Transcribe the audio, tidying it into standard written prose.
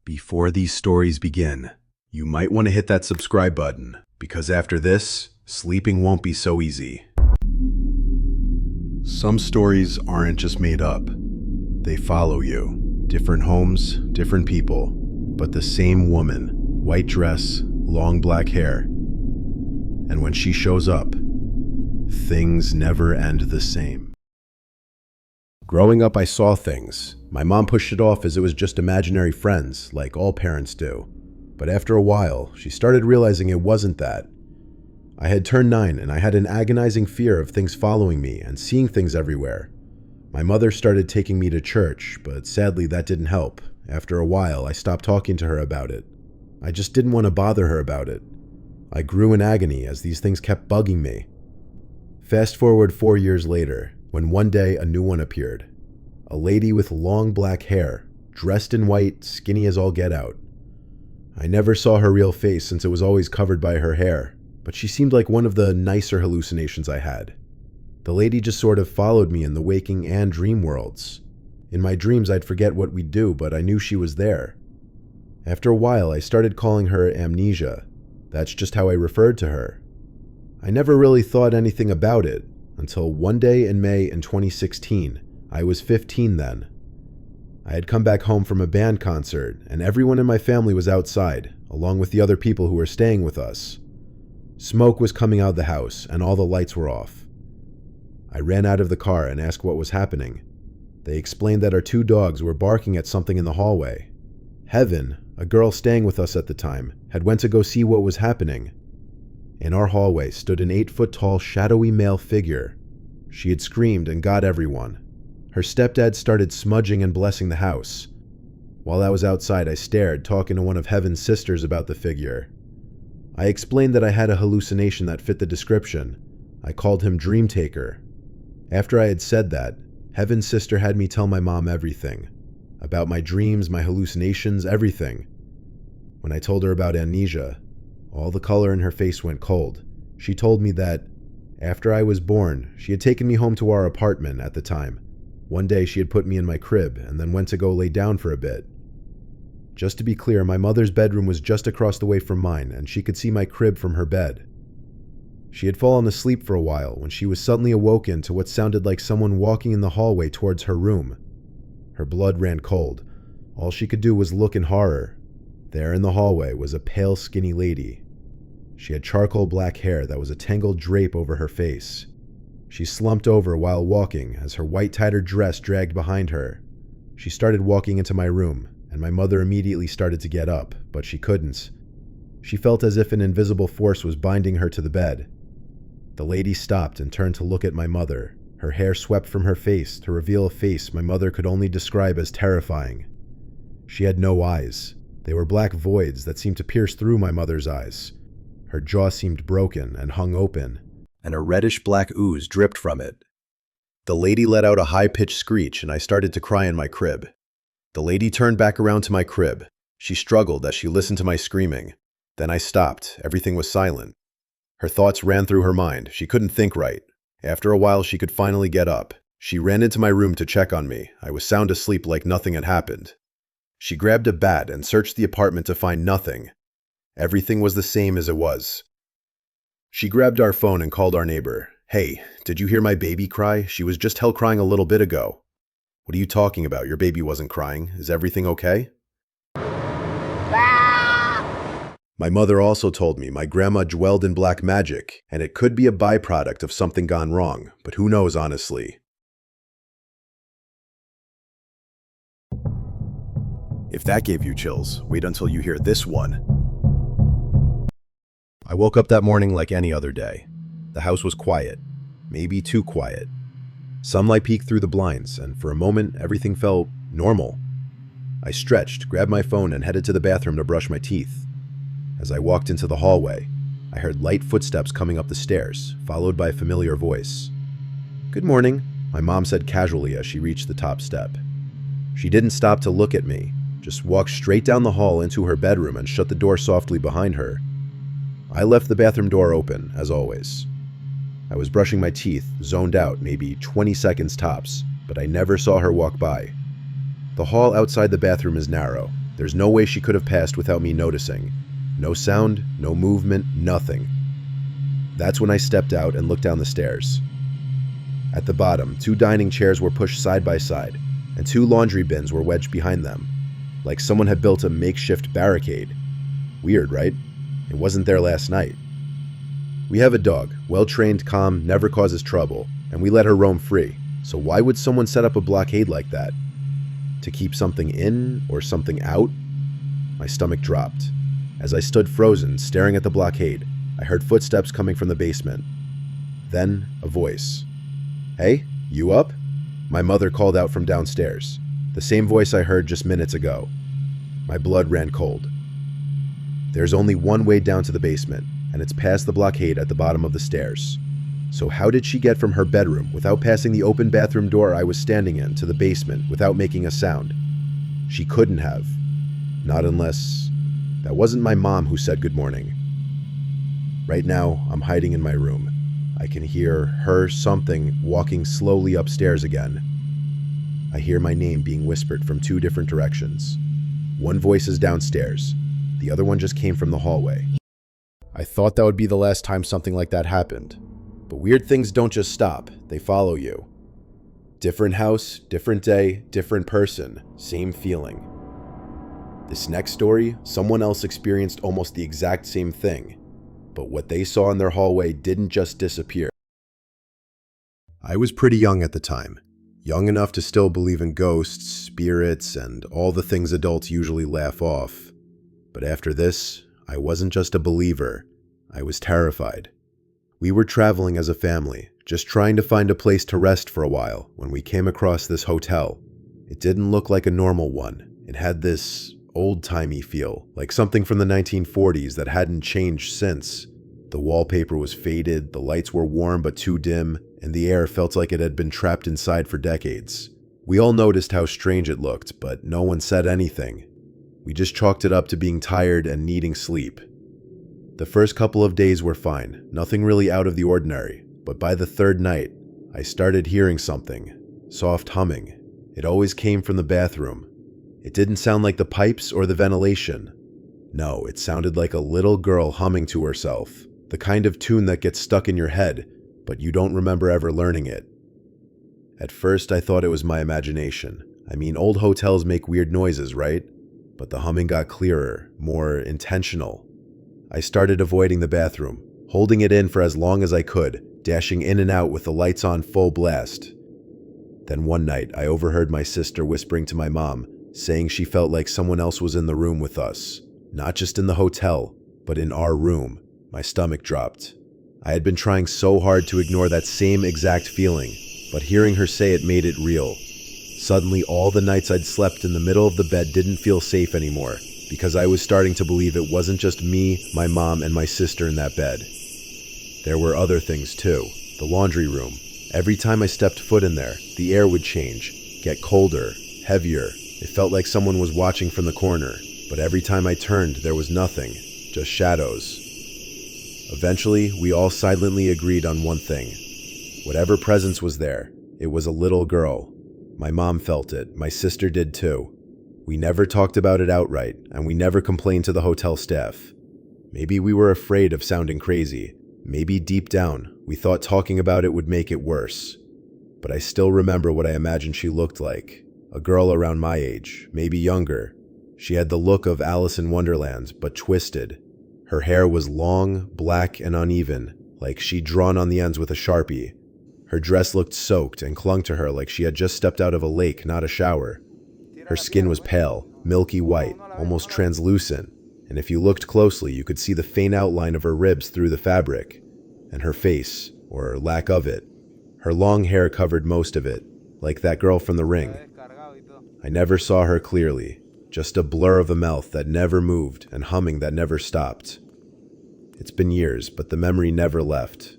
Before these stories begin, you might want to hit that subscribe button, because after this, sleeping won't be so easy. Some stories aren't just made up. They follow you. Different homes, different people, but the same woman, white dress, long black hair. And when she shows up, things never end the same. Growing up, I saw things. My mom pushed it off as it was just imaginary friends, like all parents do. But after a while, she started realizing it wasn't that. I had turned 9 and I had an agonizing fear of things following me and seeing things everywhere. My mother started taking me to church, but sadly that didn't help. After a while, I stopped talking to her about it. I just didn't want to bother her about it. I grew in agony as these things kept bugging me. Fast forward 4 years later, when one day a new one appeared. A lady with long black hair, dressed in white, skinny as all get out. I never saw her real face since it was always covered by her hair, but she seemed like one of the nicer hallucinations I had. The lady just sort of followed me in the waking and dream worlds. In my dreams I'd forget what we'd do, but I knew she was there. After a while I started calling her Amnesia. That's just how I referred to her. I never really thought anything about it, until one day in May in 2016. I was 15 then. I had come back home from a band concert, and everyone in my family was outside, along with the other people who were staying with us. Smoke was coming out of the house, and all the lights were off. I ran out of the car and asked what was happening. They explained that our 2 dogs were barking at something in the hallway. Heaven, a girl staying with us at the time, had went to go see what was happening. In our hallway stood an 8-foot-tall shadowy male figure. She had screamed and got everyone. Her stepdad started smudging and blessing the house. While I was outside, I stared, talking to one of Heaven's sisters about the figure. I explained that I had a hallucination that fit the description. I called him Dream Taker. After I had said that, Heaven's sister had me tell my mom everything. About my dreams, my hallucinations, everything. When I told her about Amnesia, all the color in her face went cold. She told me that, after I was born, she had taken me home to our apartment at the time. One day she had put me in my crib and then went to go lay down for a bit. Just to be clear, my mother's bedroom was just across the way from mine and she could see my crib from her bed. She had fallen asleep for a while when she was suddenly awoken to what sounded like someone walking in the hallway towards her room. Her blood ran cold. All she could do was look in horror. There in the hallway was a pale, skinny lady. She had charcoal black hair that was a tangled drape over her face. She slumped over while walking as her white tattered dress dragged behind her. She started walking into my room, and my mother immediately started to get up, but she couldn't. She felt as if an invisible force was binding her to the bed. The lady stopped and turned to look at my mother. Her hair swept from her face to reveal a face my mother could only describe as terrifying. She had no eyes. They were black voids that seemed to pierce through my mother's eyes. Her jaw seemed broken and hung open, and a reddish-black ooze dripped from it. The lady let out a high-pitched screech, and I started to cry in my crib. The lady turned back around to my crib. She struggled as she listened to my screaming. Then I stopped. Everything was silent. Her thoughts ran through her mind. She couldn't think right. After a while, she could finally get up. She ran into my room to check on me. I was sound asleep like nothing had happened. She grabbed a bat and searched the apartment to find nothing. Everything was the same as it was. She grabbed our phone and called our neighbor. "Hey, did you hear my baby cry? She was just hell crying a little bit ago." "What are you talking about? Your baby wasn't crying. Is everything okay?" My mother also told me my grandma dwelled in black magic, and it could be a byproduct of something gone wrong, but who knows honestly. If that gave you chills, wait until you hear this one. I woke up that morning like any other day. The house was quiet, maybe too quiet. Sunlight peeked through the blinds, and for a moment, everything felt normal. I stretched, grabbed my phone, and headed to the bathroom to brush my teeth. As I walked into the hallway, I heard light footsteps coming up the stairs, followed by a familiar voice. "Good morning," my mom said casually as she reached the top step. She didn't stop to look at me, just walked straight down the hall into her bedroom and shut the door softly behind her. I left the bathroom door open, as always. I was brushing my teeth, zoned out, maybe 20 seconds tops, but I never saw her walk by. The hall outside the bathroom is narrow. There's no way she could have passed without me noticing. No sound, no movement, nothing. That's when I stepped out and looked down the stairs. At the bottom, 2 dining chairs were pushed side by side, and 2 laundry bins were wedged behind them, like someone had built a makeshift barricade. Weird, right? It wasn't there last night. We have a dog, well-trained, calm, never causes trouble, and we let her roam free. So why would someone set up a blockade like that? To keep something in or something out? My stomach dropped. As I stood frozen, staring at the blockade, I heard footsteps coming from the basement. Then, a voice. "Hey, you up?" My mother called out from downstairs, the same voice I heard just minutes ago. My blood ran cold. There's only one way down to the basement, and it's past the blockade at the bottom of the stairs. So how did she get from her bedroom without passing the open bathroom door I was standing in to the basement without making a sound? She couldn't have. Not unless... That wasn't my mom who said good morning. Right now, I'm hiding in my room. I can hear her something walking slowly upstairs again. I hear my name being whispered from 2 different directions. One voice is downstairs. The other one just came from the hallway. I thought that would be the last time something like that happened. But weird things don't just stop, they follow you. Different house, different day, different person, same feeling. This next story, someone else experienced almost the exact same thing. But what they saw in their hallway didn't just disappear. I was pretty young at the time. Young enough to still believe in ghosts, spirits, and all the things adults usually laugh off. But after this, I wasn't just a believer, I was terrified. We were traveling as a family, just trying to find a place to rest for a while when we came across this hotel. It didn't look like a normal one. It had this old-timey feel, like something from the 1940s that hadn't changed since. The wallpaper was faded, the lights were warm but too dim, and the air felt like it had been trapped inside for decades. We all noticed how strange it looked, but no one said anything. We just chalked it up to being tired and needing sleep. The first couple of days were fine, nothing really out of the ordinary, but by the 3rd night, I started hearing something, soft humming. It always came from the bathroom. It didn't sound like the pipes or the ventilation. No, it sounded like a little girl humming to herself, the kind of tune that gets stuck in your head, but you don't remember ever learning it. At first, I thought it was my imagination. I mean, old hotels make weird noises, right? But the humming got clearer, more intentional. I started avoiding the bathroom, holding it in for as long as I could, dashing in and out with the lights on full blast. Then one night, I overheard my sister whispering to my mom, saying she felt like someone else was in the room with us. Not just in the hotel, but in our room. My stomach dropped. I had been trying so hard to ignore that same exact feeling, but hearing her say it made it real. Suddenly, all the nights I'd slept in the middle of the bed didn't feel safe anymore, because I was starting to believe it wasn't just me, my mom, and my sister in that bed. There were other things too. The laundry room. Every time I stepped foot in there, the air would change, get colder, heavier. It felt like someone was watching from the corner, but every time I turned, there was nothing, just shadows. Eventually, we all silently agreed on one thing. Whatever presence was there, it was a little girl. My mom felt it, my sister did too. We never talked about it outright, and we never complained to the hotel staff. Maybe we were afraid of sounding crazy. Maybe deep down, we thought talking about it would make it worse. But I still remember what I imagined she looked like. A girl around my age, maybe younger. She had the look of Alice in Wonderland, but twisted. Her hair was long, black, and uneven, like she'd drawn on the ends with a Sharpie. Her dress looked soaked and clung to her like she had just stepped out of a lake, not a shower. Her skin was pale, milky white, almost translucent, and if you looked closely, you could see the faint outline of her ribs through the fabric. And her face, or lack of it. Her long hair covered most of it, like that girl from The Ring. I never saw her clearly, just a blur of a mouth that never moved and humming that never stopped. It's been years, but the memory never left.